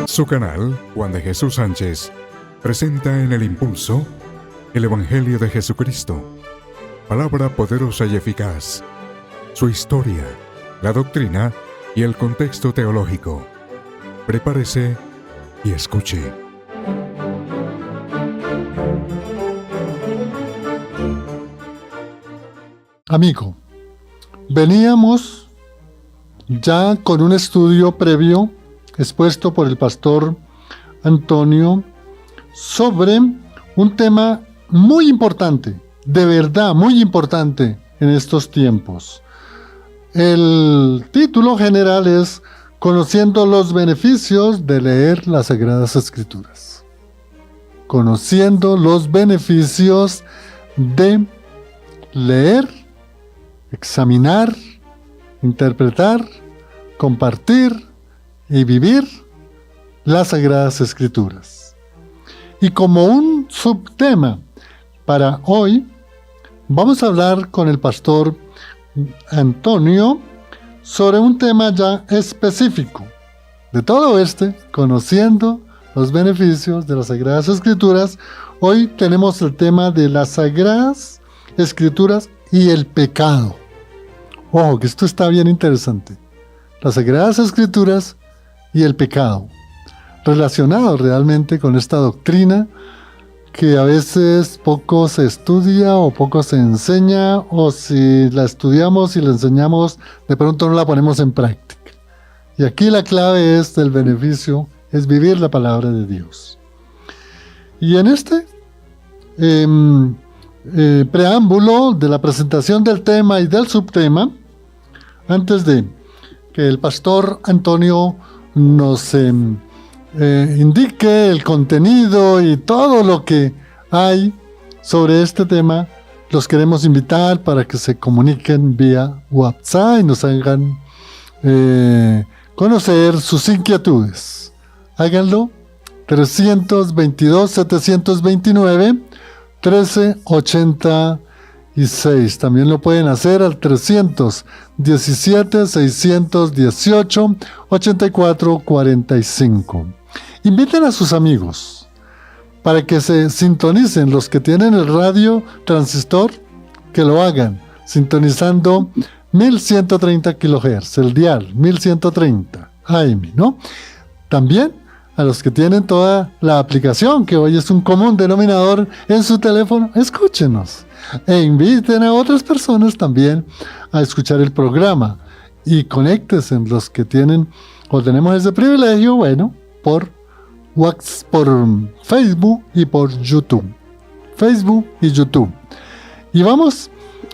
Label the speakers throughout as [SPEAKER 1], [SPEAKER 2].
[SPEAKER 1] Su canal, Juan de Jesús Sánchez, presenta en El Impulso el Evangelio de Jesucristo, palabra poderosa y eficaz, su historia, la doctrina y el contexto teológico. Prepárese y escuche.
[SPEAKER 2] Amigo, veníamos ya con un estudio previo expuesto por el pastor Antonio sobre un tema muy importante, de verdad muy importante en estos tiempos. El título general es Conociendo los beneficios de leer las Sagradas Escrituras. Conociendo los beneficios de leer, examinar, interpretar, compartir y vivir las Sagradas Escrituras. Y como un subtema para hoy, vamos a hablar con el pastor Antonio sobre un tema ya específico. De todo conociendo los beneficios de las Sagradas Escrituras, hoy tenemos el tema de las Sagradas Escrituras y el pecado. Ojo, que esto está bien interesante. Las Sagradas Escrituras y el pecado, relacionados realmente con esta doctrina que a veces poco se estudia o poco se enseña, o si la estudiamos y la enseñamos, de pronto no la ponemos en práctica. Y aquí la clave del beneficio es vivir la palabra de Dios. Y en este preámbulo de la presentación del tema y del subtema, antes de que el pastor Antonio nos indique el contenido y todo lo que hay sobre este tema, los queremos invitar para que se comuniquen vía WhatsApp y nos hagan conocer sus inquietudes. Háganlo 322-729-1386. También lo pueden hacer al 317-618-8445. Inviten a sus amigos para que se sintonicen. Los que tienen el radio transistor, que lo hagan, sintonizando 1130 kHz, el dial 1130 AM, ¿no? También a los que tienen toda la aplicación, que hoy es un común denominador en su teléfono, escúchenos. E inviten a otras personas también a escuchar el programa. Y conéctense los que tienen o tenemos ese privilegio, bueno, por Facebook y por YouTube. Facebook y YouTube. Y vamos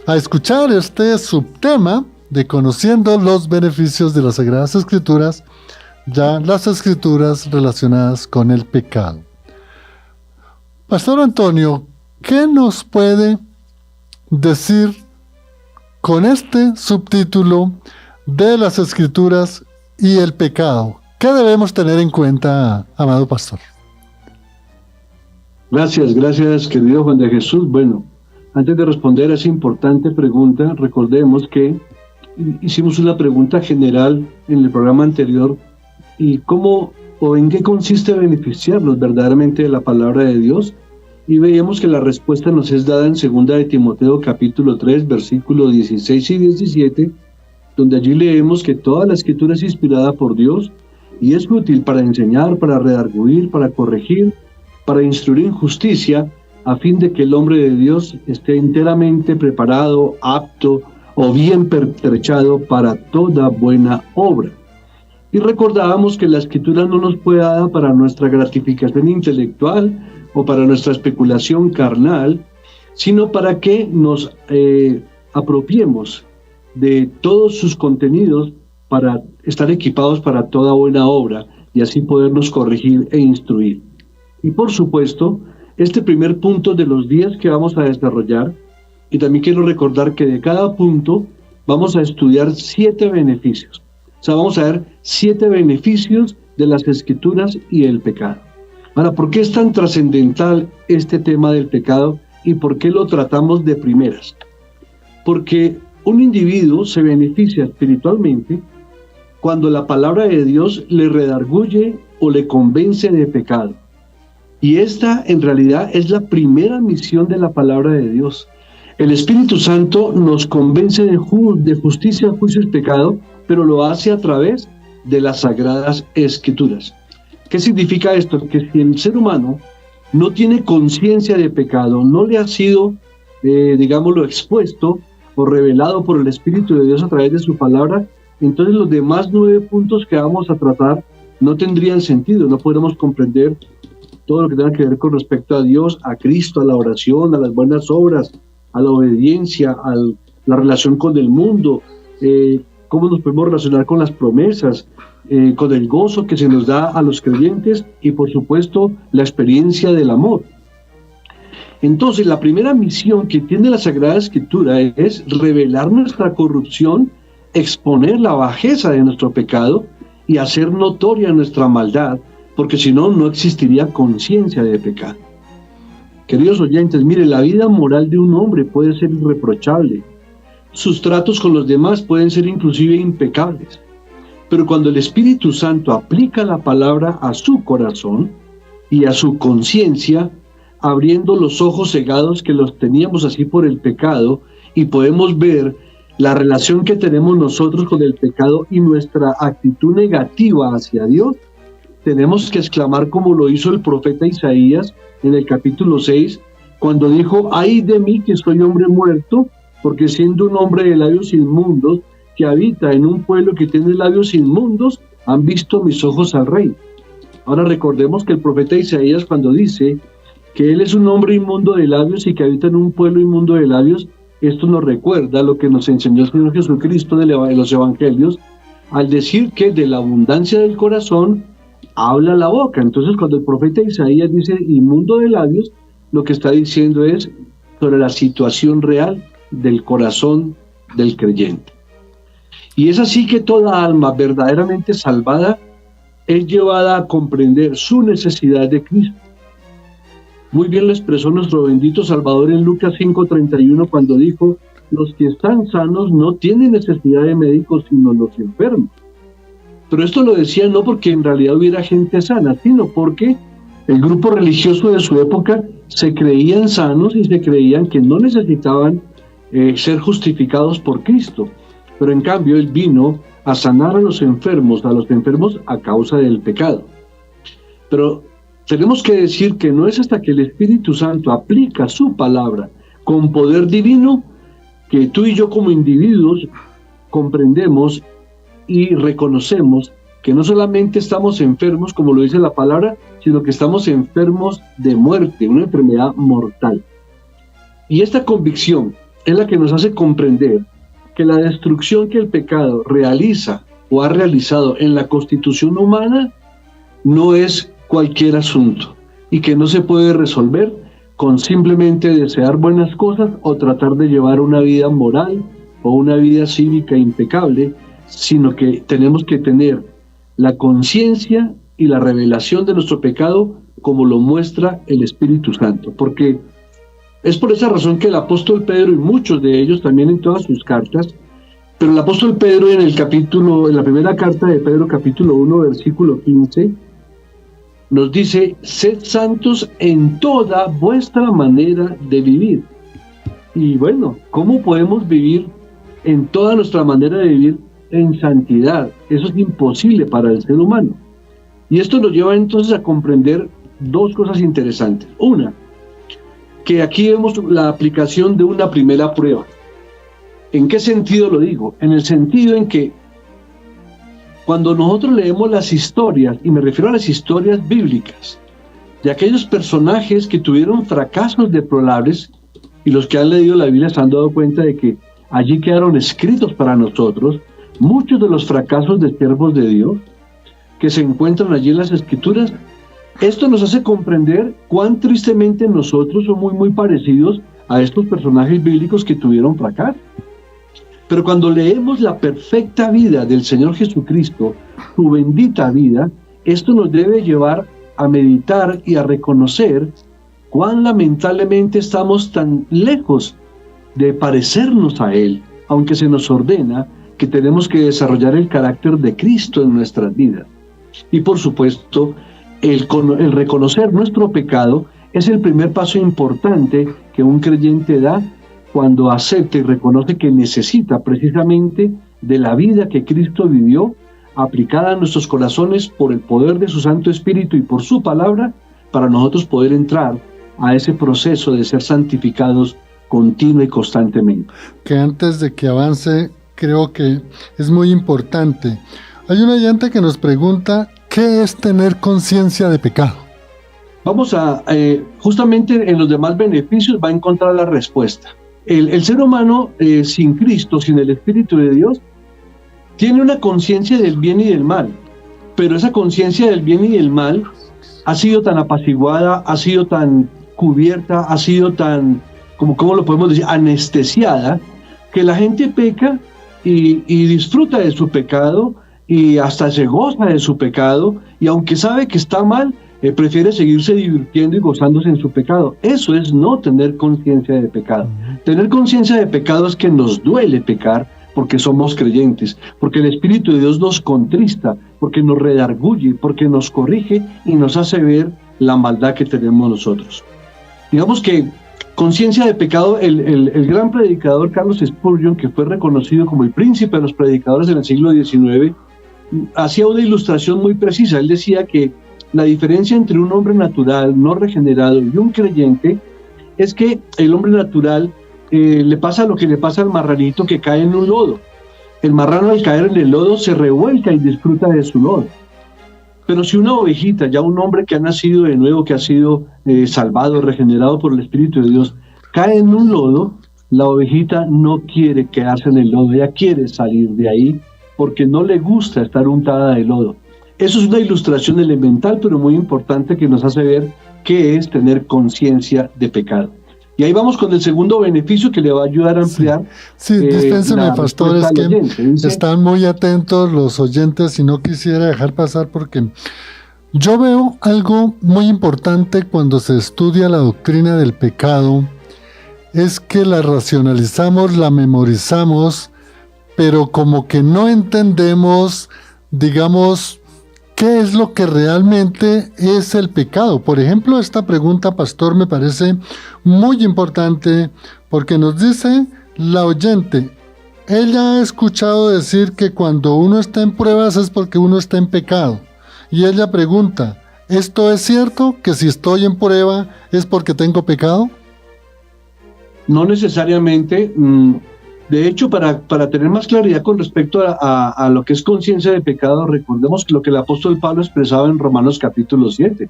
[SPEAKER 2] a escuchar este subtema de conociendo los beneficios de las Sagradas Escrituras, ya las Escrituras relacionadas con el pecado. Pastor Antonio, ¿qué nos puede decir con este subtítulo de las Escrituras y el pecado? ¿Qué debemos tener en cuenta, amado pastor?
[SPEAKER 3] Gracias, querido Juan de Jesús. Bueno, antes de responder a esa importante pregunta, recordemos que hicimos una pregunta general en el programa anterior, y cómo o en qué consiste beneficiarnos verdaderamente de la palabra de Dios, y veíamos que la respuesta nos es dada en 2 de Timoteo capítulo 3, versículos 16 y 17, donde allí leemos que toda la Escritura es inspirada por Dios y es útil para enseñar, para redarguir, para corregir, para instruir en justicia, a fin de que el hombre de Dios esté enteramente preparado, apto o bien pertrechado para toda buena obra. Y recordábamos que la Escritura no nos fue dada para nuestra gratificación intelectual o para nuestra especulación carnal, sino para que nos apropiemos de todos sus contenidos para estar equipados para toda buena obra y así podernos corregir e instruir. Y por supuesto, este primer punto de los 10 que vamos a desarrollar, y también quiero recordar que de cada punto vamos a estudiar 7 beneficios. O sea, vamos a ver 7 beneficios de las Escrituras y el pecado. Ahora, ¿por qué es tan trascendental este tema del pecado y por qué lo tratamos de primeras? Porque un individuo se beneficia espiritualmente cuando la palabra de Dios le redarguye o le convence de pecado. Y esta en realidad es la primera misión de la palabra de Dios. El Espíritu Santo nos convence de justicia, juicio y pecado, pero lo hace a través de las Sagradas Escrituras. ¿Qué significa esto? Que si el ser humano no tiene conciencia de pecado, no le ha sido, digámoslo, expuesto o revelado por el Espíritu de Dios a través de su palabra, entonces los demás 9 puntos que vamos a tratar no tendrían sentido, no podremos comprender todo lo que tenga que ver con respecto a Dios, a Cristo, a la oración, a las buenas obras, a la obediencia, a la relación con el mundo, cómo nos podemos relacionar con las promesas, con el gozo que se nos da a los creyentes y por supuesto la experiencia del amor. Entonces la primera misión que tiene la Sagrada Escritura es revelar nuestra corrupción, exponer la bajeza de nuestro pecado y hacer notoria nuestra maldad, porque si no, no existiría conciencia de pecado. Queridos oyentes, mire, la vida moral de un hombre puede ser irreprochable, sus tratos con los demás pueden ser inclusive impecables, pero cuando el Espíritu Santo aplica la palabra a su corazón y a su conciencia, abriendo los ojos cegados que los teníamos así por el pecado, y podemos ver la relación que tenemos nosotros con el pecado y nuestra actitud negativa hacia Dios, tenemos que exclamar como lo hizo el profeta Isaías en el capítulo 6, cuando dijo: ay de mí que soy hombre muerto, porque siendo un hombre de labios inmundos, que habita en un pueblo que tiene labios inmundos, han visto mis ojos al Rey. Ahora recordemos que el profeta Isaías, cuando dice que él es un hombre inmundo de labios y que habita en un pueblo inmundo de labios, esto nos recuerda lo que nos enseñó el Señor Jesucristo en los Evangelios, al decir que de la abundancia del corazón habla la boca. Entonces, cuando el profeta Isaías dice inmundo de labios, lo que está diciendo es sobre la situación real del corazón del creyente. Y es así que toda alma verdaderamente salvada es llevada a comprender su necesidad de Cristo. Muy bien lo expresó nuestro bendito Salvador en Lucas 5:31 cuando dijo: los que están sanos no tienen necesidad de médicos sino los enfermos. Pero esto lo decía no porque en realidad hubiera gente sana, sino porque el grupo religioso de su época se creían sanos y se creían que no necesitaban ser justificados por Cristo. Pero en cambio Él vino a sanar a los enfermos a causa del pecado. Pero tenemos que decir que no es hasta que el Espíritu Santo aplica su palabra con poder divino que tú y yo como individuos comprendemos y reconocemos que no solamente estamos enfermos, como lo dice la palabra, sino que estamos enfermos de muerte, una enfermedad mortal. Y esta convicción es la que nos hace comprender que la destrucción que el pecado realiza o ha realizado en la constitución humana no es cualquier asunto y que no se puede resolver con simplemente desear buenas cosas o tratar de llevar una vida moral o una vida cívica impecable, sino que tenemos que tener la conciencia y la revelación de nuestro pecado como lo muestra el Espíritu Santo, porque es por esa razón que el apóstol Pedro, y muchos de ellos también en todas sus cartas, pero el apóstol Pedro en la primera carta de Pedro, capítulo 1, versículo 15, nos dice: sed santos en toda vuestra manera de vivir. Y bueno, ¿cómo podemos vivir en toda nuestra manera de vivir en santidad? Eso es imposible para el ser humano. Y esto nos lleva entonces a comprender dos cosas interesantes. Una, que aquí vemos la aplicación de una primera prueba. ¿En qué sentido lo digo? En el sentido en que cuando nosotros leemos las historias, y me refiero a las historias bíblicas, de aquellos personajes que tuvieron fracasos deplorables, y los que han leído la Biblia se han dado cuenta de que allí quedaron escritos para nosotros muchos de los fracasos de siervos de Dios que se encuentran allí en las Escrituras. Esto nos hace comprender cuán tristemente nosotros somos muy parecidos a estos personajes bíblicos que tuvieron fracaso. Pero cuando leemos la perfecta vida del Señor Jesucristo, su bendita vida, esto nos debe llevar a meditar y a reconocer cuán lamentablemente estamos tan lejos de parecernos a Él, aunque se nos ordena que tenemos que desarrollar el carácter de Cristo en nuestras vidas. Y por supuesto, el reconocer nuestro pecado es el primer paso importante que un creyente da cuando acepta y reconoce que necesita precisamente de la vida que Cristo vivió, aplicada a nuestros corazones por el poder de su Santo Espíritu y por su palabra, para nosotros poder entrar a ese proceso de ser santificados continua y constantemente.
[SPEAKER 2] Que antes de que avance, creo que es muy importante. Hay un oyente que nos pregunta, ¿qué es tener conciencia de pecado?
[SPEAKER 3] Vamos a, justamente en los demás beneficios va a encontrar la respuesta. El ser humano sin Cristo, sin el Espíritu de Dios, tiene una conciencia del bien y del mal, pero esa conciencia del bien y del mal ha sido tan apaciguada, ha sido tan cubierta, ha sido tan, ¿cómo lo podemos decir?, anestesiada, que la gente peca y disfruta de su pecado y hasta se goza de su pecado, y aunque sabe que está mal, prefiere seguirse divirtiendo y gozándose en su pecado. Eso es no tener conciencia de pecado. Tener conciencia de pecado es que nos duele pecar porque somos creyentes, porque el Espíritu de Dios nos contrista, porque nos redarguye, porque nos corrige y nos hace ver la maldad que tenemos nosotros. Digamos que conciencia de pecado, el gran predicador Carlos Spurgeon, que fue reconocido como el príncipe de los predicadores en el siglo XIX, hacía una ilustración muy precisa. Él decía que la diferencia entre un hombre natural, no regenerado, y un creyente, es que el hombre natural le pasa lo que le pasa al marranito que cae en un lodo. El marrano, al caer en el lodo, se revuelca y disfruta de su lodo. Pero si una ovejita, ya un hombre que ha nacido de nuevo, que ha sido salvado, regenerado por el Espíritu de Dios, cae en un lodo, la ovejita no quiere quedarse en el lodo, ella quiere salir de ahí porque no le gusta estar untada de lodo. Eso es una ilustración elemental, pero muy importante, que nos hace ver qué es tener conciencia de pecado. Y ahí vamos con el segundo beneficio que le va a ayudar a ampliar.
[SPEAKER 2] Sí, dispénseme, pastores, que están muy atentos los oyentes y no quisiera dejar pasar, porque yo veo algo muy importante cuando se estudia la doctrina del pecado, es que la racionalizamos, la memorizamos, pero como que no entendemos, digamos, ¿qué es lo que realmente es el pecado? Por ejemplo, esta pregunta, pastor, me parece muy importante porque nos dice la oyente, ella ha escuchado decir que cuando uno está en pruebas es porque uno está en pecado. Y ella pregunta, ¿esto es cierto? ¿Que si estoy en prueba es porque tengo pecado?
[SPEAKER 3] No necesariamente. De hecho, para tener más claridad con respecto a lo que es conciencia de pecado, recordemos que lo que el apóstol Pablo expresaba en Romanos capítulo 7.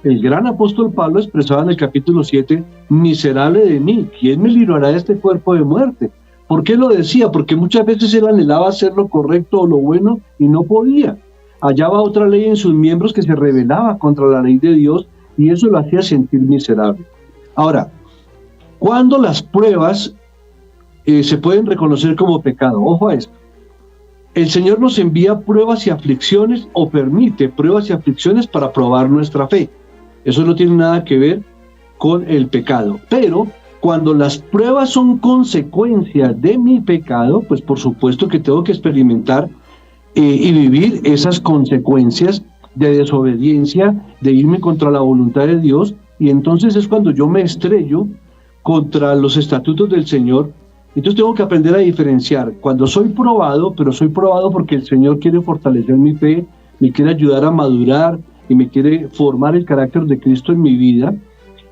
[SPEAKER 3] El gran apóstol Pablo expresaba en el capítulo 7, miserable de mí, ¿quién me librará de este cuerpo de muerte? ¿Por qué lo decía? Porque muchas veces él anhelaba hacer lo correcto o lo bueno y no podía. Hallaba otra ley en sus miembros que se rebelaba contra la ley de Dios y eso lo hacía sentir miserable. Ahora, cuando las pruebas se pueden reconocer como pecado, ojo a esto, el Señor nos envía pruebas y aflicciones o permite pruebas y aflicciones para probar nuestra fe. Eso no tiene nada que ver con el pecado, pero cuando las pruebas son consecuencias de mi pecado, pues por supuesto que tengo que experimentar y vivir esas consecuencias de desobediencia, de irme contra la voluntad de Dios, y entonces es cuando yo me estrello contra los estatutos del Señor. Entonces tengo que aprender a diferenciar cuando soy probado, pero soy probado porque el Señor quiere fortalecer mi fe, me quiere ayudar a madurar y me quiere formar el carácter de Cristo en mi vida.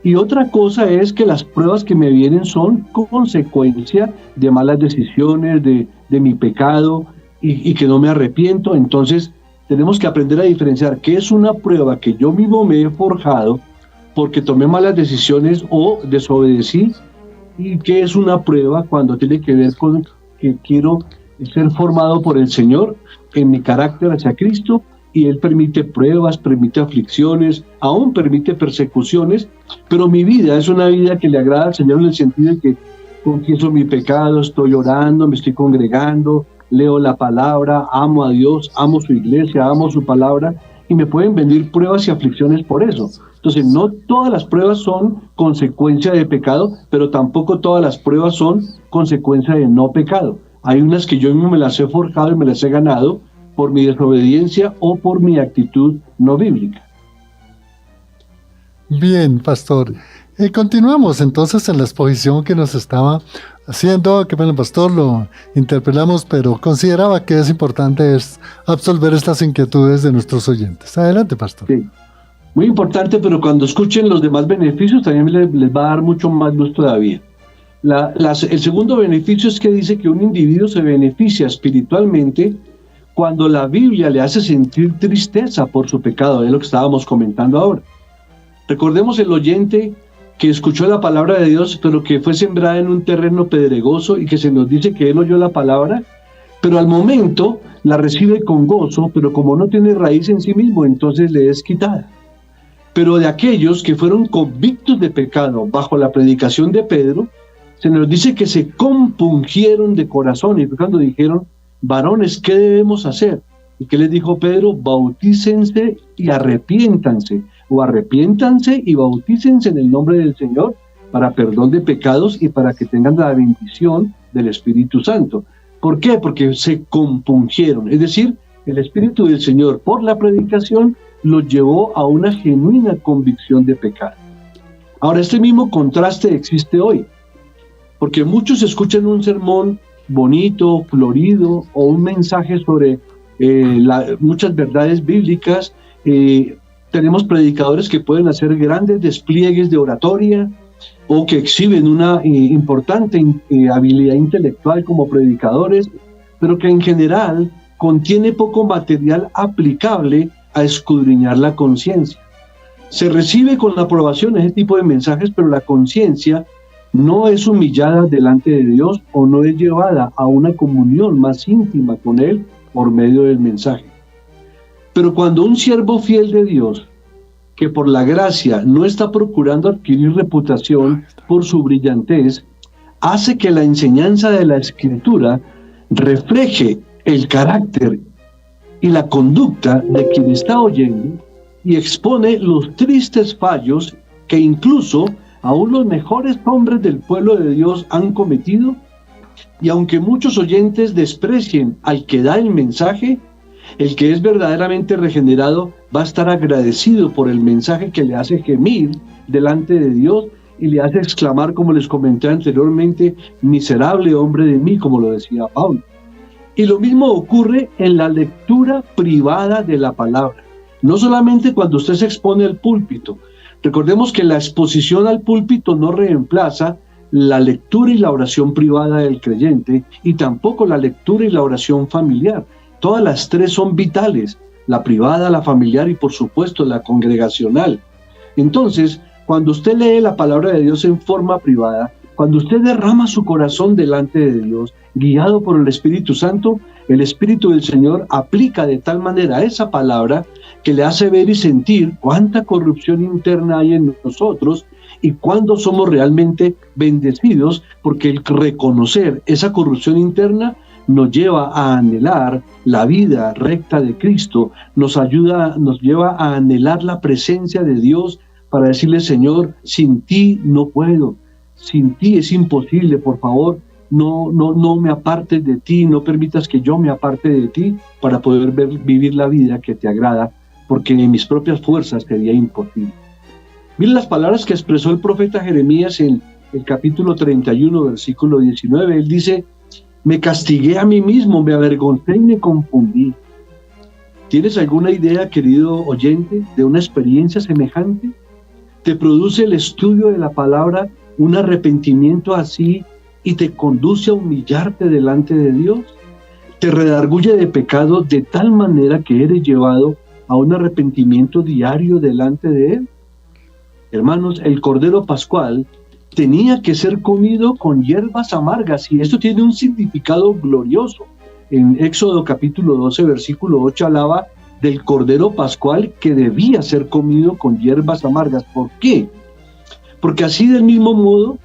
[SPEAKER 3] Y otra cosa es que las pruebas que me vienen son consecuencia de malas decisiones, de mi pecado y que no me arrepiento. Entonces tenemos que aprender a diferenciar qué es una prueba que yo mismo me he forjado porque tomé malas decisiones o desobedecí, y qué es una prueba cuando tiene que ver con que quiero ser formado por el Señor en mi carácter hacia Cristo, y Él permite pruebas, permite aflicciones, aún permite persecuciones, pero mi vida es una vida que le agrada al Señor en el sentido de que confieso mi pecado, estoy orando, me estoy congregando, leo la palabra, amo a Dios, amo su iglesia, amo su palabra, y me pueden venir pruebas y aflicciones por eso. Entonces, no todas las pruebas son consecuencia de pecado, pero tampoco todas las pruebas son consecuencia de no pecado. Hay unas que yo mismo me las he forjado y me las he ganado por mi desobediencia o por mi actitud no bíblica.
[SPEAKER 2] Bien, pastor. Continuamos entonces en la exposición que nos estaba haciendo, que bueno, pastor, lo interpelamos, pero consideraba que es importante absolver estas inquietudes de nuestros oyentes. Adelante, pastor.
[SPEAKER 3] Sí. Muy importante, pero cuando escuchen los demás beneficios también les va a dar mucho más luz todavía. El segundo beneficio es que dice que un individuo se beneficia espiritualmente cuando la Biblia le hace sentir tristeza por su pecado, es lo que estábamos comentando ahora. Recordemos el oyente que escuchó la palabra de Dios, pero que fue sembrada en un terreno pedregoso y que se nos dice que él oyó la palabra, pero al momento la recibe con gozo, pero como no tiene raíz en sí mismo, entonces le es quitada. Pero de aquellos que fueron convictos de pecado bajo la predicación de Pedro, se nos dice que se compungieron de corazón, y fue cuando dijeron: varones, ¿qué debemos hacer? ¿Y qué les dijo Pedro? Bautícense y arrepiéntanse, o arrepiéntanse y bautícense en el nombre del Señor para perdón de pecados y para que tengan la bendición del Espíritu Santo. ¿Por qué? Porque se compungieron, es decir, el Espíritu del Señor por la predicación los llevó a una genuina convicción de pecado. Ahora, este mismo contraste existe hoy, porque muchos escuchan un sermón bonito, florido, o un mensaje sobre muchas verdades bíblicas. Tenemos predicadores que pueden hacer grandes despliegues de oratoria o que exhiben una importante habilidad intelectual como predicadores, pero que en general contiene poco material aplicable a escudriñar la conciencia. Se recibe con la aprobación ese tipo de mensajes, pero la conciencia no es humillada delante de Dios o no es llevada a una comunión más íntima con Él por medio del mensaje. Pero cuando un siervo fiel de Dios, que por la gracia no está procurando adquirir reputación por su brillantez, hace que la enseñanza de la Escritura refleje el carácter y la conducta de quien está oyendo y expone los tristes fallos que incluso aún los mejores hombres del pueblo de Dios han cometido, y aunque muchos oyentes desprecien al que da el mensaje, el que es verdaderamente regenerado va a estar agradecido por el mensaje que le hace gemir delante de Dios y le hace exclamar, como les comenté anteriormente: miserable hombre de mí, como lo decía Pablo. Y lo mismo ocurre en la lectura privada de la palabra, no solamente cuando usted se expone al púlpito. Recordemos que la exposición al púlpito no reemplaza la lectura y la oración privada del creyente, y tampoco la lectura y la oración familiar. Todas las tres son vitales: la privada, la familiar y por supuesto la congregacional. Entonces, cuando usted lee la palabra de Dios en forma privada, cuando usted derrama su corazón delante de Dios, guiado por el Espíritu Santo, el Espíritu del Señor aplica de tal manera esa palabra que le hace ver y sentir cuánta corrupción interna hay en nosotros y cuándo somos realmente bendecidos, porque el reconocer esa corrupción interna nos lleva a anhelar la vida recta de Cristo, nos lleva a anhelar la presencia de Dios para decirle: Señor, sin ti no puedo, sin ti es imposible, por favor, no me apartes de ti, no permitas que yo me aparte de ti para poder vivir la vida que te agrada, porque en mis propias fuerzas sería imposible. Miren las palabras que expresó el profeta Jeremías en el capítulo 31, versículo 19. Él dice: me castigué a mí mismo, me avergoncé y me confundí. ¿Tienes alguna idea, querido oyente, de una experiencia semejante? ¿Te produce el estudio de la palabra un arrepentimiento así y te conduce a humillarte delante de Dios? ¿Te redarguye de pecado de tal manera que eres llevado a un arrepentimiento diario delante de Él? Hermanos, el Cordero Pascual tenía que ser comido con hierbas amargas, y esto tiene un significado glorioso. En Éxodo capítulo 12, versículo 8, hablaba del Cordero Pascual que debía ser comido con hierbas amargas. ¿Por qué? Porque así, del mismo modo,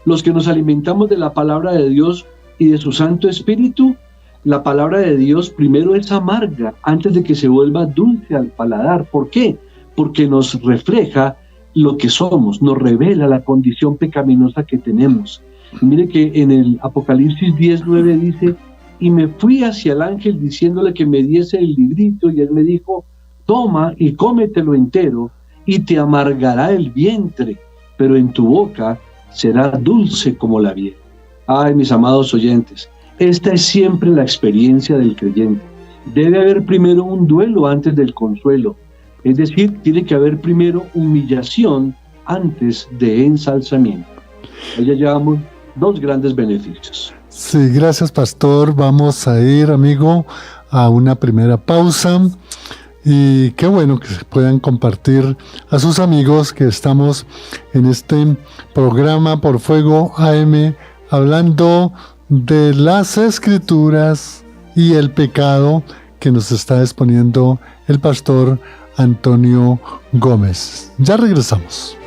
[SPEAKER 3] los que nos alimentamos de la palabra de Dios y de su Santo Espíritu, la palabra de Dios primero es amarga antes de que se vuelva dulce al paladar. ¿Por qué? Porque nos refleja lo que somos, nos revela la condición pecaminosa que tenemos. Mire que en el Apocalipsis 10:9 dice: y me fui hacia el ángel diciéndole que me diese el librito, y él me dijo: toma y cómetelo entero, y te amargará el vientre, pero en tu boca será dulce como la miel. Ay, mis amados oyentes, esta es siempre la experiencia del creyente. Debe haber primero un duelo antes del consuelo, es decir, tiene que haber primero humillación antes de ensalzamiento. Ya llevamos 2 grandes beneficios.
[SPEAKER 2] Sí, gracias, pastor. Vamos a ir, amigo, a una primera pausa. Y qué bueno que puedan compartir a sus amigos que estamos en este programa Por Fuego AM, hablando de las Escrituras y el pecado que nos está exponiendo el pastor Antonio Gómez. Ya regresamos.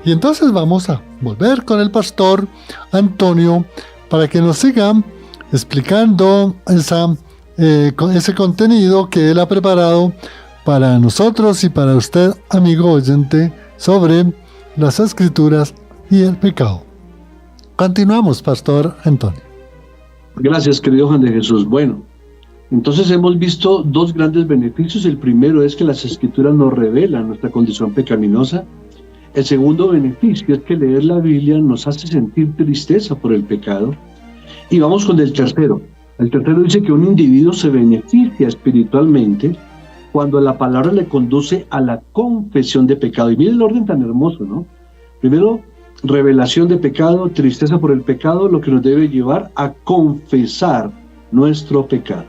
[SPEAKER 2] Y entonces vamos a volver con el pastor Antonio para que nos siga explicando ese contenido que él ha preparado para nosotros y para usted, amigo oyente, sobre las Escrituras y el pecado. Continuamos, pastor Antonio.
[SPEAKER 3] Gracias, querido Juan de Jesús. Bueno, entonces hemos visto 2 grandes beneficios. El primero es que las Escrituras nos revelan nuestra condición pecaminosa. El segundo beneficio es que leer la Biblia nos hace sentir tristeza por el pecado. Y vamos con el tercero. El tercero dice que un individuo se beneficia espiritualmente cuando la palabra le conduce a la confesión de pecado. Y mire el orden tan hermoso, ¿no? Primero, revelación de pecado, tristeza por el pecado, lo que nos debe llevar a confesar nuestro pecado.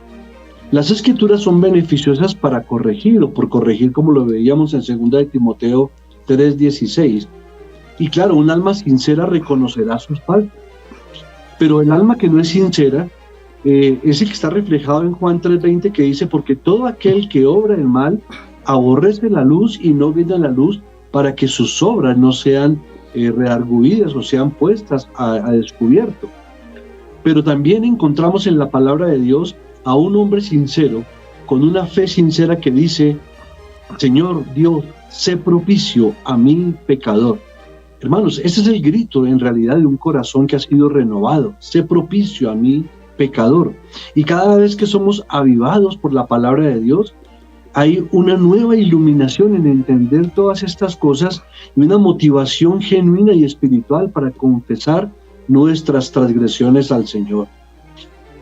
[SPEAKER 3] Las Escrituras son beneficiosas para corregir, o por corregir, como lo veíamos en 2 de Timoteo 3:16. Y claro, un alma sincera reconocerá sus faltas, pero el alma que no es sincera es el que está reflejado en Juan 3:20, que dice: porque todo aquel que obra el mal aborrece la luz y no viene a la luz, para que sus obras no sean redargüidas o sean puestas a descubierto. Pero también encontramos en la palabra de Dios a un hombre sincero, con una fe sincera, que dice: Señor Dios, sé propicio a mi pecador. Hermanos, ese es el grito en realidad de un corazón que ha sido renovado: sé propicio a mi pecador. Y cada vez que somos avivados por la palabra de Dios, hay una nueva iluminación en entender todas estas cosas y una motivación genuina y espiritual para confesar nuestras transgresiones al Señor.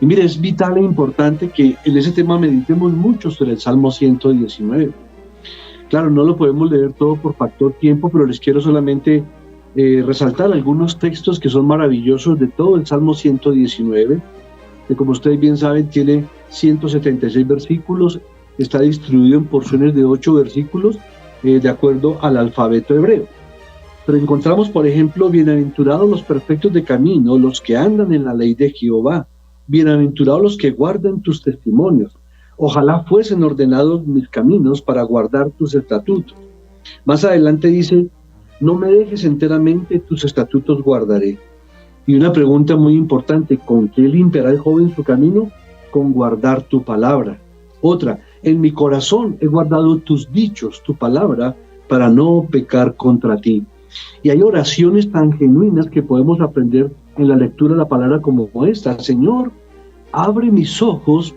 [SPEAKER 3] Y mire, es vital e importante que en ese tema meditemos mucho sobre el Salmo 119. Claro, no lo podemos leer todo por factor tiempo, pero les quiero solamente resaltar algunos textos que son maravillosos de todo el Salmo 119, que, como ustedes bien saben, tiene 176 versículos, está distribuido en porciones de 8 versículos de acuerdo al alfabeto hebreo. Pero encontramos, por ejemplo: bienaventurados los perfectos de camino, los que andan en la ley de Jehová. Bienaventurados los que guardan tus testimonios. Ojalá fuesen ordenados mis caminos para guardar tus estatutos. Más adelante dice: no me dejes enteramente, tus estatutos guardaré. Y una pregunta muy importante: ¿con qué limpiará el joven su camino? Con guardar tu palabra. Otra: en mi corazón he guardado tus dichos, tu palabra, para no pecar contra ti. Y hay oraciones tan genuinas que podemos aprender en la lectura de la palabra como esta: Señor, abre mis ojos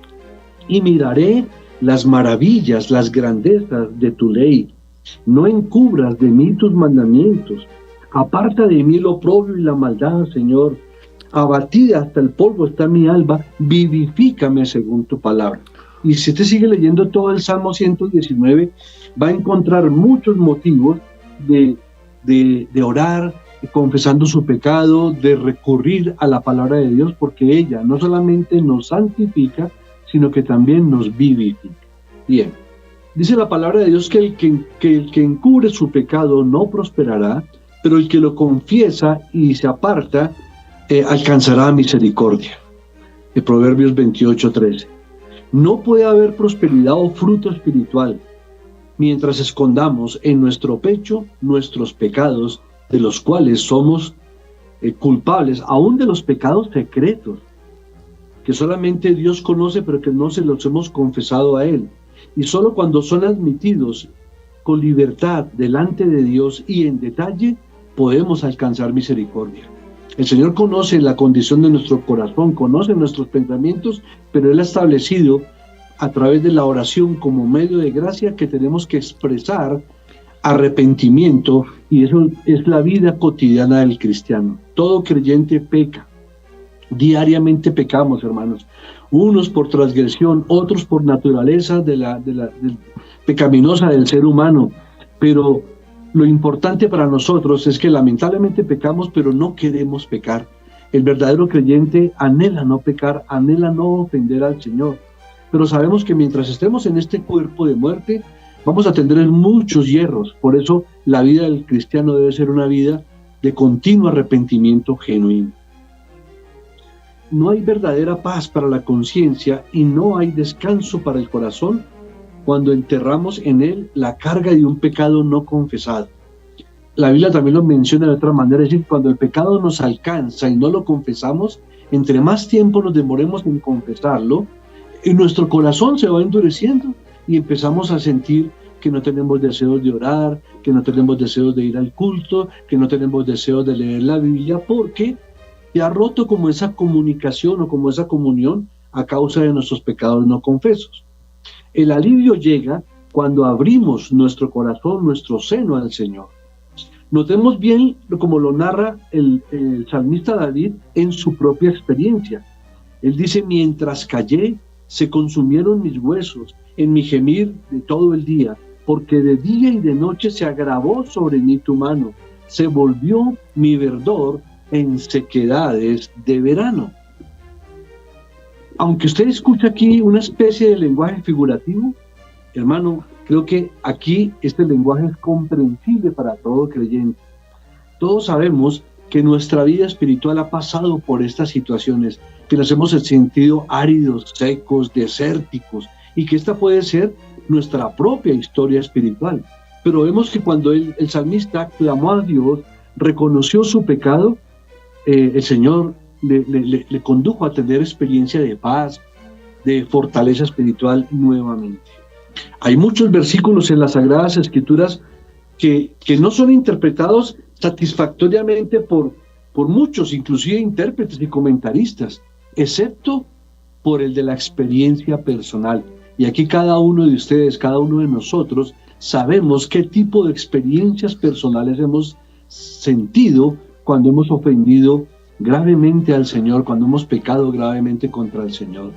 [SPEAKER 3] y miraré las maravillas, las grandezas de tu ley. No encubras de mí tus mandamientos. Aparta de mí el oprobio y la maldad, Señor. Abatida hasta el polvo está mi alma, vivifícame según tu palabra. Y si usted sigue leyendo todo el Salmo 119, va a encontrar muchos motivos de orar, confesando su pecado, de recurrir a la palabra de Dios, porque ella no solamente nos santifica, sino que también nos vivifica. Bien, dice la palabra de Dios que el que encubre su pecado no prosperará, pero el que lo confiesa y se aparta alcanzará misericordia. De Proverbios 28:13. No puede haber prosperidad o fruto espiritual mientras escondamos en nuestro pecho nuestros pecados, de los cuales somos culpables, aún de los pecados secretos, que solamente Dios conoce, pero que no se los hemos confesado a Él. Y solo cuando son admitidos con libertad delante de Dios y en detalle, podemos alcanzar misericordia. El Señor conoce la condición de nuestro corazón, conoce nuestros pensamientos, pero Él ha establecido a través de la oración como medio de gracia que tenemos que expresar arrepentimiento, y eso es la vida cotidiana del cristiano. Todo creyente peca. Diariamente pecamos, hermanos. Unos por transgresión, otros por naturaleza pecaminosa del ser humano. Pero lo importante para nosotros es que lamentablemente pecamos, pero no queremos pecar. El verdadero creyente anhela no pecar, anhela no ofender al Señor. Pero sabemos que mientras estemos en este cuerpo de muerte, vamos a tener muchos hierros. Por eso la vida del cristiano debe ser una vida de continuo arrepentimiento genuino. No hay verdadera paz para la conciencia y no hay descanso para el corazón cuando enterramos en él la carga de un pecado no confesado. La Biblia también lo menciona de otra manera, es decir, cuando el pecado nos alcanza y no lo confesamos, entre más tiempo nos demoremos en confesarlo, y nuestro corazón se va endureciendo y empezamos a sentir que no tenemos deseos de orar, que no tenemos deseos de ir al culto, que no tenemos deseos de leer la Biblia, porque se ha roto como esa comunicación o como esa comunión a causa de nuestros pecados no confesos. El alivio llega cuando abrimos nuestro corazón, nuestro seno al Señor. Notemos bien como lo narra el salmista David en su propia experiencia. Él dice: mientras callé, se consumieron mis huesos en mi gemir de todo el día, porque de día y de noche se agravó sobre mí tu mano, se volvió mi verdor en sequedades de verano. Aunque usted escucha aquí una especie de lenguaje figurativo, hermano, creo que aquí este lenguaje es comprensible para todo creyente. Todos sabemos que nuestra vida espiritual ha pasado por estas situaciones, que nos hemos sentido áridos, secos, desérticos, y que esta puede ser nuestra propia historia espiritual. Pero vemos que cuando el salmista clamó a Dios, reconoció su pecado, el Señor le condujo a tener experiencia de paz, de fortaleza espiritual nuevamente. Hay muchos versículos en las Sagradas Escrituras que no son interpretados satisfactoriamente por muchos, inclusive intérpretes y comentaristas, excepto por el de la experiencia personal. Y aquí cada uno de ustedes, cada uno de nosotros, sabemos qué tipo de experiencias personales hemos sentido cuando hemos ofendido gravemente al Señor, cuando hemos pecado gravemente contra el Señor.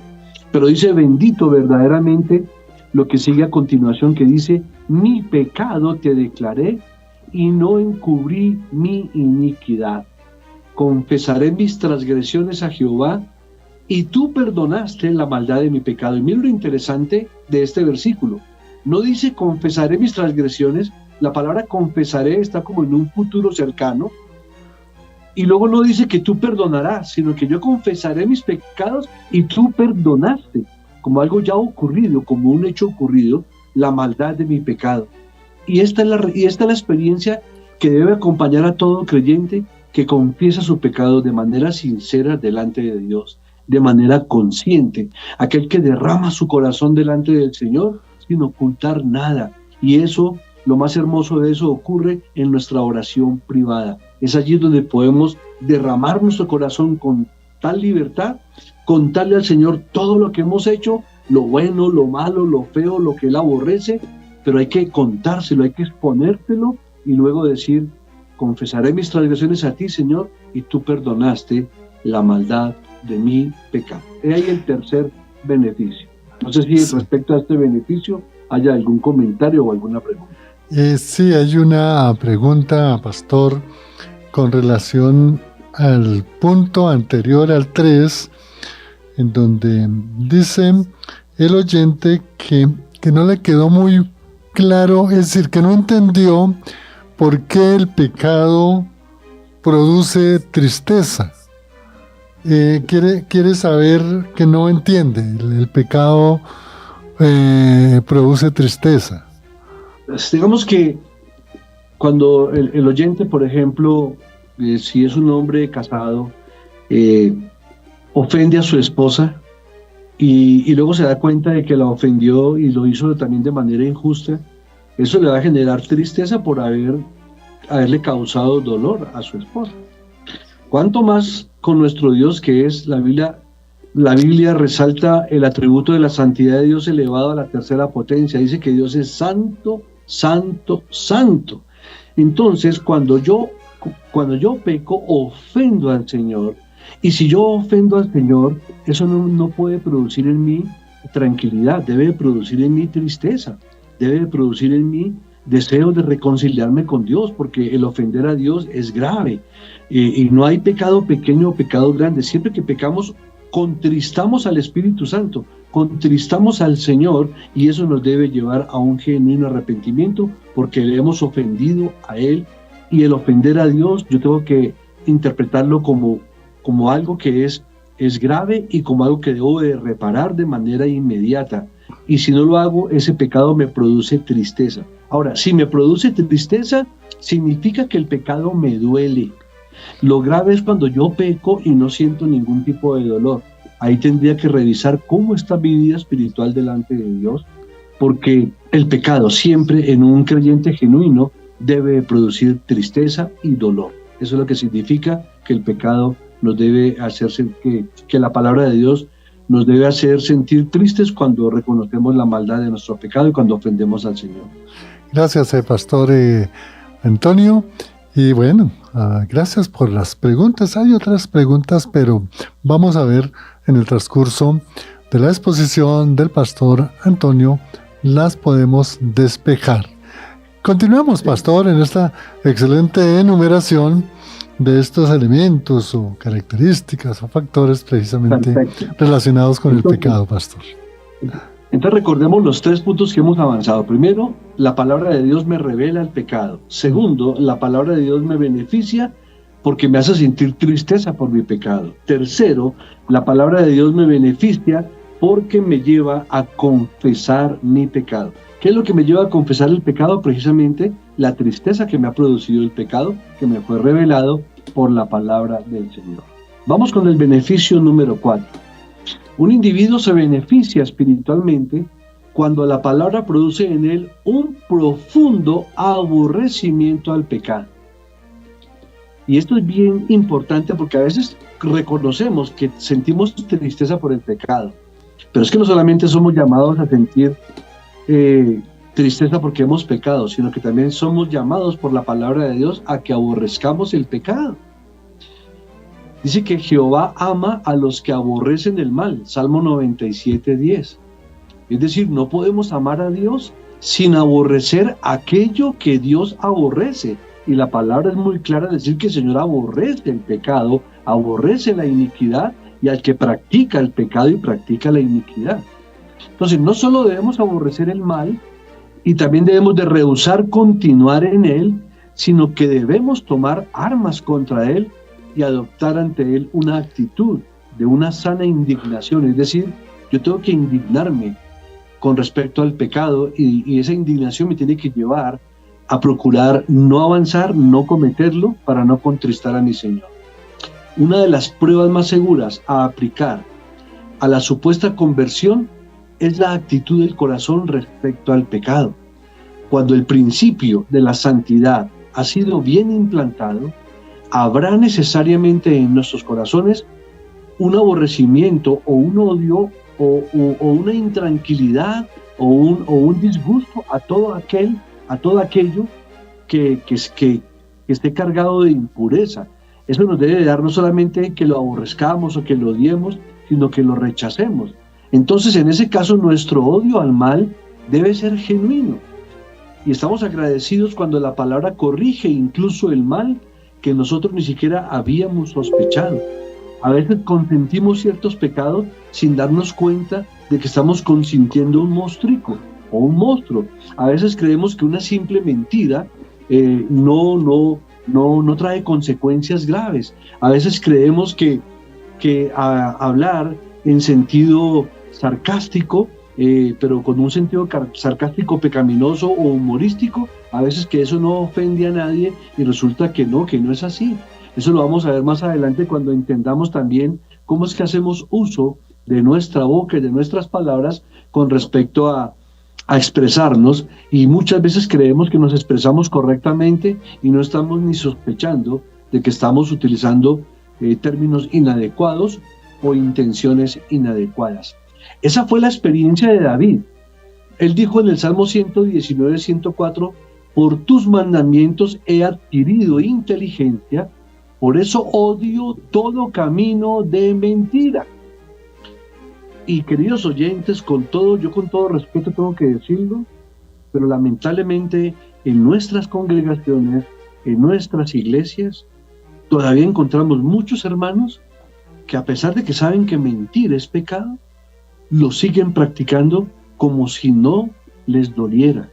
[SPEAKER 3] Pero dice: bendito verdaderamente lo que sigue a continuación, que dice: mi pecado te declaré y no encubrí mi iniquidad. Confesaré mis transgresiones a Jehová y tú perdonaste la maldad de mi pecado. Y mira lo interesante de este versículo. No dice confesaré mis transgresiones, la palabra confesaré está como en un futuro cercano, y luego no dice que tú perdonarás, sino que yo confesaré mis pecados y tú perdonaste, como algo ya ocurrido, como un hecho ocurrido, la maldad de mi pecado. Y esta es la experiencia que debe acompañar a todo creyente que confiesa su pecado de manera sincera delante de Dios, de manera consciente, aquel que derrama su corazón delante del Señor sin ocultar nada. Y eso, lo más hermoso de eso, ocurre en nuestra oración privada. Es allí donde podemos derramar nuestro corazón con tal libertad, contarle al Señor todo lo que hemos hecho, lo bueno, lo malo, lo feo, lo que Él aborrece, pero hay que contárselo, hay que exponértelo y luego decir: confesaré mis transgresiones a ti, Señor, y tú perdonaste la maldad de mi pecado. He ahí el tercer beneficio. No sé si respecto a este beneficio haya algún comentario o alguna pregunta.
[SPEAKER 2] Sí, hay una pregunta, pastor, con relación al punto anterior al 3, en donde dice el oyente que no le quedó muy claro, es decir, que no entendió por qué el pecado produce tristeza. Quiere saber que no entiende, el pecado produce tristeza.
[SPEAKER 3] Digamos que cuando el oyente, por ejemplo, si es un hombre casado, ofende a su esposa y luego se da cuenta de que la ofendió y lo hizo también de manera injusta, eso le va a generar tristeza por haberle causado dolor a su esposa. ¿Cuánto más con nuestro Dios, que es la Biblia resalta el atributo de la santidad de Dios elevado a la tercera potencia? Dice que Dios es santo, santo, santo. Entonces, cuando yo peco, ofendo al Señor. Y si yo ofendo al Señor, eso no puede producir en mí tranquilidad, debe producir en mí tristeza, debe producir en mí deseo de reconciliarme con Dios, porque el ofender a Dios es grave. Y no hay pecado pequeño o pecado grande. Siempre que pecamos, contristamos al Espíritu Santo, contristamos al Señor, y eso nos debe llevar a un genuino arrepentimiento, porque le hemos ofendido a Él. Y el ofender a Dios, yo tengo que interpretarlo como algo que es grave y como algo que debo de reparar de manera inmediata. Y si no lo hago, ese pecado me produce tristeza. Ahora, si me produce tristeza, significa que el pecado me duele. Lo grave es cuando yo peco y no siento ningún tipo de dolor. Ahí tendría que revisar cómo está mi vida espiritual delante de Dios, porque el pecado siempre en un creyente genuino debe producir tristeza y dolor. Eso es lo que significa que el pecado nos debe hacer, que la palabra de Dios nos debe hacer sentir tristes cuando reconocemos la maldad de nuestro pecado y cuando ofendemos al Señor.
[SPEAKER 2] Gracias, Pastor Antonio. Y bueno, gracias por las preguntas. Hay otras preguntas, pero vamos a ver en el transcurso de la exposición del Pastor Antonio, las podemos despejar. Continuamos, Pastor, en esta excelente enumeración de estos elementos o características o factores precisamente relacionados con el pecado, Pastor.
[SPEAKER 3] Entonces recordemos los 3 puntos que hemos avanzado. Primero, la palabra de Dios me revela el pecado. Segundo, la palabra de Dios me beneficia porque me hace sentir tristeza por mi pecado. Tercero, la palabra de Dios me beneficia porque me lleva a confesar mi pecado. ¿Qué es lo que me lleva a confesar el pecado? Precisamente la tristeza que me ha producido el pecado, que me fue revelado por la palabra del Señor. Vamos con el beneficio número 4. Un individuo se beneficia espiritualmente cuando la palabra produce en él un profundo aborrecimiento al pecado. Y esto es bien importante porque a veces reconocemos que sentimos tristeza por el pecado, pero es que no solamente somos llamados a sentir tristeza porque hemos pecado, sino que también somos llamados por la palabra de Dios a que aborrezcamos el pecado. Dice que Jehová ama a los que aborrecen el mal, Salmo 97:10. Es decir, no podemos amar a Dios sin aborrecer aquello que Dios aborrece. Y la palabra es muy clara, decir que el Señor aborrece el pecado, aborrece la iniquidad, y al que practica el pecado y practica la iniquidad. Entonces, no solo debemos aborrecer el mal, y también debemos de rehusar continuar en él, sino que debemos tomar armas contra él y adoptar ante él una actitud de una sana indignación. Es decir, yo tengo que indignarme con respecto al pecado, y esa indignación me tiene que llevar a procurar no avanzar, no cometerlo, para no contristar a mi Señor. Una de las pruebas más seguras a aplicar a la supuesta conversión es la actitud del corazón respecto al pecado. Cuando el principio de la santidad ha sido bien implantado, habrá necesariamente en nuestros corazones un aborrecimiento o un odio o una intranquilidad o un disgusto a todo aquello que esté cargado de impureza. Eso nos debe dar no solamente que lo aborrezcamos o que lo odiemos, sino que lo rechacemos. Entonces, en ese caso, nuestro odio al mal debe ser genuino. Y estamos agradecidos cuando la palabra corrige incluso el mal que nosotros ni siquiera habíamos sospechado. A veces consentimos ciertos pecados sin darnos cuenta de que estamos consintiendo un monstruo o un monstruo. A veces creemos que una simple mentira no trae consecuencias graves. A veces creemos que hablar en sentido sarcástico, pero con un sentido sarcástico pecaminoso o humorístico, a veces que eso no ofende a nadie, y resulta que no es así. Eso lo vamos a ver más adelante cuando entendamos también cómo es que hacemos uso de nuestra boca y de nuestras palabras con respecto a a expresarnos, y muchas veces creemos que nos expresamos correctamente y no estamos ni sospechando de que estamos utilizando términos inadecuados o intenciones inadecuadas. Esa fue la experiencia de David. Él dijo en el Salmo 119, 104, por tus mandamientos he adquirido inteligencia, por eso odio todo camino de mentira. Y queridos oyentes, yo con todo respeto tengo que decirlo, pero lamentablemente en nuestras congregaciones, en nuestras iglesias, todavía encontramos muchos hermanos que, a pesar de que saben que mentir es pecado, lo siguen practicando como si no les doliera.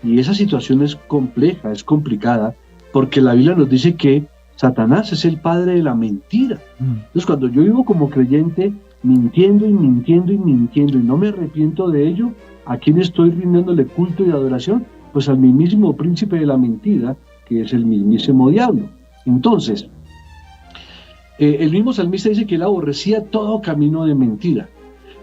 [SPEAKER 3] Y esa situación es compleja, es complicada, porque la Biblia nos dice que Satanás es el padre de la mentira. Entonces, cuando yo vivo como creyente mintiendo y mintiendo y mintiendo y no me arrepiento de ello, ¿a quién estoy rindiéndole culto y adoración? Pues al mismísimo príncipe de la mentira, que es el mismísimo diablo. Entonces, el mismo salmista dice que él aborrecía todo camino de mentira,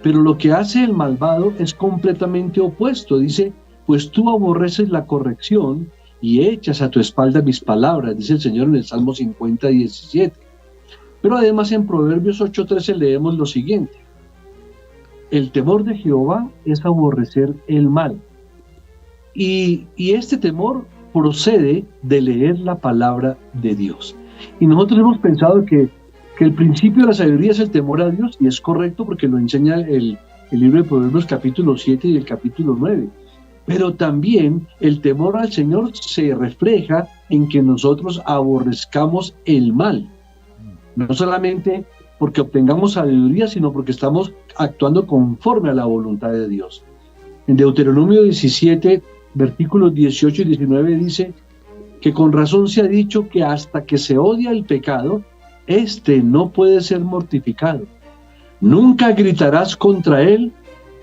[SPEAKER 3] pero lo que hace el malvado es completamente opuesto. Dice, pues tú aborreces la corrección y echas a tu espalda mis palabras, dice el Señor en el Salmo 50, 17. Pero además en Proverbios 8:13 leemos lo siguiente: el temor de Jehová es aborrecer el mal. Y este temor procede de leer la palabra de Dios. Y nosotros hemos pensado que el principio de la sabiduría es el temor a Dios, y es correcto porque lo enseña el libro de Proverbios capítulo 7 y el capítulo 9. Pero también el temor al Señor se refleja en que nosotros aborrezcamos el mal. No solamente porque obtengamos sabiduría, sino porque estamos actuando conforme a la voluntad de Dios. En Deuteronomio 17, versículos 18 y 19 dice que con razón se ha dicho que hasta que se odia el pecado, este no puede ser mortificado. Nunca gritarás contra él,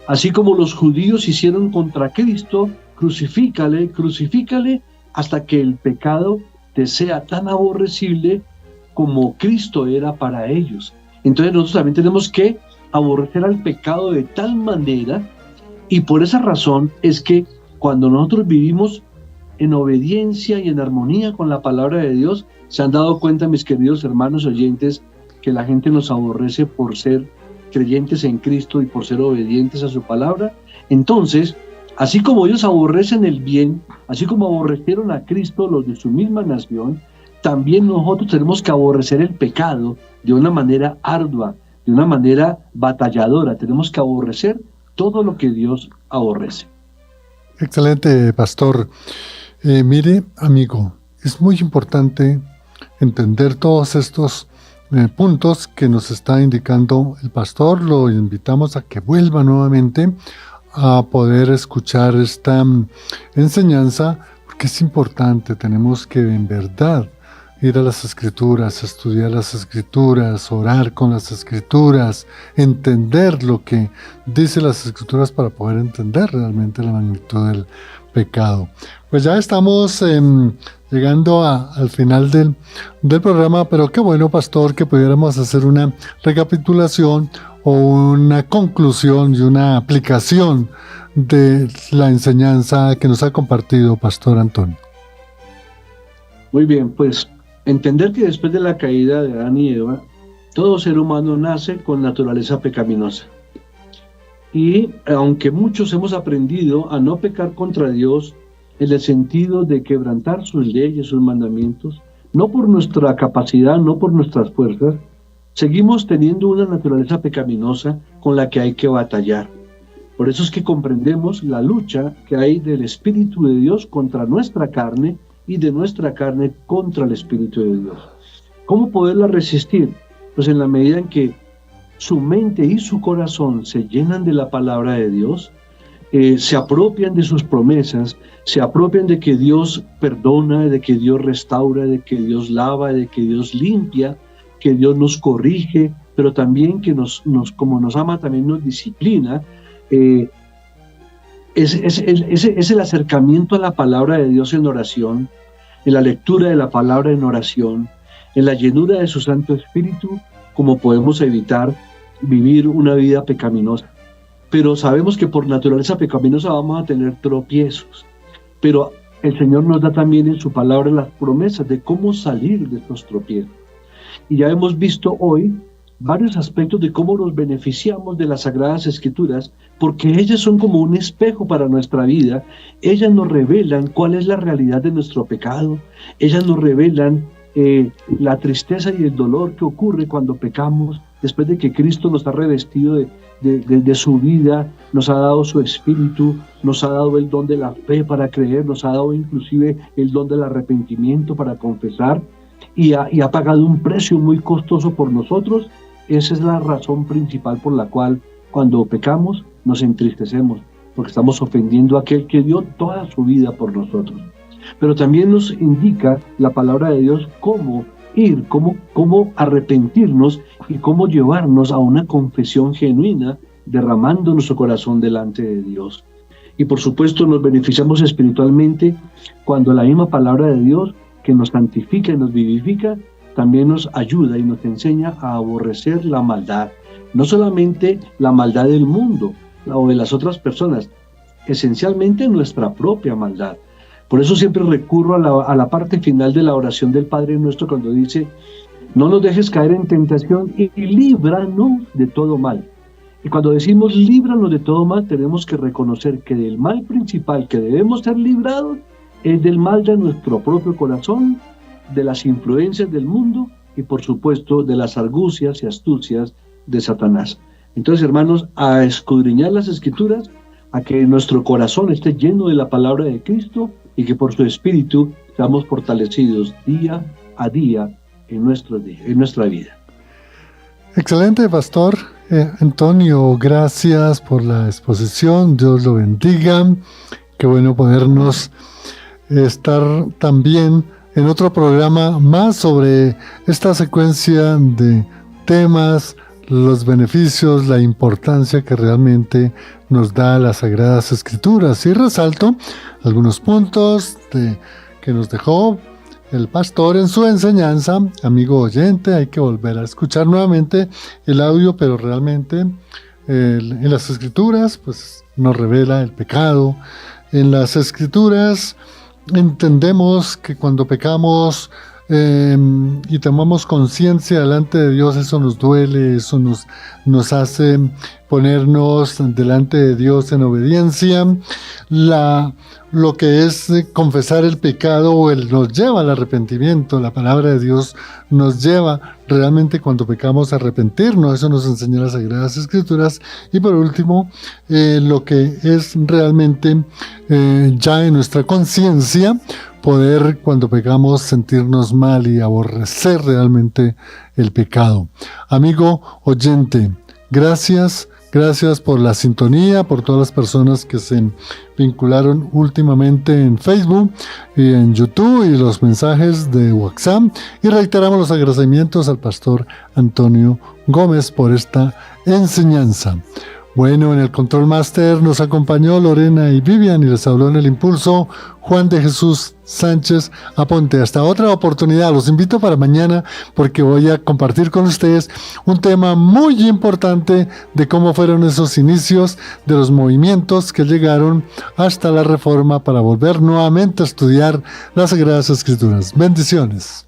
[SPEAKER 3] así como los judíos hicieron contra Cristo, crucifícale, crucifícale, hasta que el pecado te sea tan aborrecible como Cristo era para ellos. Entonces nosotros también tenemos que aborrecer al pecado de tal manera, y por esa razón es que cuando nosotros vivimos en obediencia y en armonía con la palabra de Dios, se han dado cuenta, mis queridos hermanos oyentes, que la gente nos aborrece por ser creyentes en Cristo y por ser obedientes a su palabra. Entonces, así como ellos aborrecen el bien, así como aborrecieron a Cristo los de su misma nación, también nosotros tenemos que aborrecer el pecado de una manera ardua, de una manera batalladora. Tenemos que aborrecer todo lo que Dios aborrece.
[SPEAKER 2] Excelente, pastor. Mire, amigo, es muy importante entender todos estos puntos que nos está indicando el pastor. Lo invitamos a que vuelva nuevamente a poder escuchar esta enseñanza, porque es importante. Tenemos que en verdad ir a las Escrituras, estudiar las Escrituras, orar con las Escrituras, entender lo que dice las Escrituras para poder entender realmente la magnitud del pecado. Pues ya estamos llegando al final del programa, pero qué bueno, pastor, que pudiéramos hacer una recapitulación o una conclusión y una aplicación de la enseñanza que nos ha compartido pastor Antonio.
[SPEAKER 3] Muy bien, pues entender que después de la caída de Adán y Eva, todo ser humano nace con naturaleza pecaminosa. Y aunque muchos hemos aprendido a no pecar contra Dios en el sentido de quebrantar sus leyes, sus mandamientos, no por nuestra capacidad, no por nuestras fuerzas, seguimos teniendo una naturaleza pecaminosa con la que hay que batallar. Por eso es que comprendemos la lucha que hay del Espíritu de Dios contra nuestra carne y de nuestra carne contra el Espíritu de Dios. ¿Cómo poderla resistir? Pues en la medida en que su mente y su corazón se llenan de la palabra de Dios, se apropian de sus promesas, se apropian de que Dios perdona, de que Dios restaura, de que Dios lava, de que Dios limpia, que Dios nos corrige, pero también que como nos ama, también nos disciplina. Es el acercamiento a la palabra de Dios en oración, en la lectura de la palabra en oración, en la llenura de su Santo Espíritu, como podemos evitar vivir una vida pecaminosa. pero sabemos que por naturaleza pecaminosa vamos a tener tropiezos. Pero el Señor nos da también en su palabra las promesas de cómo salir de estos tropiezos. Y ya hemos visto hoy varios aspectos de cómo nos beneficiamos de las Sagradas Escrituras, porque ellas son como un espejo para nuestra vida. Ellas nos revelan cuál es la realidad de nuestro pecado. Ellas nos revelan la tristeza y el dolor que ocurre cuando pecamos, después de que Cristo nos ha revestido de su vida, nos ha dado su Espíritu, nos ha dado el don de la fe para creer, nos ha dado inclusive el don del arrepentimiento para confesar, y ha pagado un precio muy costoso por nosotros. Esa es la razón principal por la cual cuando pecamos nos entristecemos, porque estamos ofendiendo a aquel que dio toda su vida por nosotros. Pero también nos indica la palabra de Dios cómo ir, cómo arrepentirnos y cómo llevarnos a una confesión genuina, derramando nuestro corazón delante de Dios. Y por supuesto nos beneficiamos espiritualmente cuando la misma palabra de Dios, que nos santifica y nos vivifica, también nos ayuda y nos enseña a aborrecer la maldad. No solamente la maldad del mundo o de las otras personas, esencialmente nuestra propia maldad. Por eso siempre recurro a la parte final de la oración del Padre Nuestro, cuando dice: no nos dejes caer en tentación y líbranos de todo mal. Y cuando decimos líbranos de todo mal, tenemos que reconocer que del mal principal que debemos ser librados es del mal de nuestro propio corazón, de las influencias del mundo y por supuesto de las argucias y astucias de Satanás. Entonces, hermanos, a escudriñar las Escrituras, a que nuestro corazón esté lleno de la palabra de Cristo y que por su Espíritu seamos fortalecidos día a día en nuestra vida.
[SPEAKER 2] Excelente, Pastor Antonio, gracias por la exposición, Dios lo bendiga. Qué bueno podernos estar también en otro programa más sobre esta secuencia de temas, los beneficios, la importancia que realmente nos da las Sagradas Escrituras. Y resalto algunos puntos que nos dejó el pastor en su enseñanza. Amigo oyente, hay que volver a escuchar nuevamente el audio, pero realmente en las Escrituras pues nos revela el pecado. En las Escrituras entendemos que cuando pecamos y tomamos conciencia delante de Dios, eso nos duele, eso nos hace ponernos delante de Dios en obediencia. Lo que es confesar el pecado nos lleva al arrepentimiento. La palabra de Dios nos lleva realmente, cuando pecamos, a arrepentirnos. Eso nos enseña las Sagradas Escrituras. Y por último, lo que es realmente ya en nuestra conciencia, poder, cuando pecamos, sentirnos mal y aborrecer realmente el pecado. Amigo oyente, gracias por la sintonía, por todas las personas que se vincularon últimamente en Facebook y en YouTube y los mensajes de WhatsApp. Y reiteramos los agradecimientos al pastor Antonio Gómez por esta enseñanza. Bueno, en el Control Master nos acompañó Lorena y Vivian, y les habló en el Impulso Juan de Jesús Sánchez Aponte. Hasta otra oportunidad. Los invito para mañana, porque voy a compartir con ustedes un tema muy importante de cómo fueron esos inicios de los movimientos que llegaron hasta la Reforma para volver nuevamente a estudiar las Sagradas Escrituras. Bendiciones.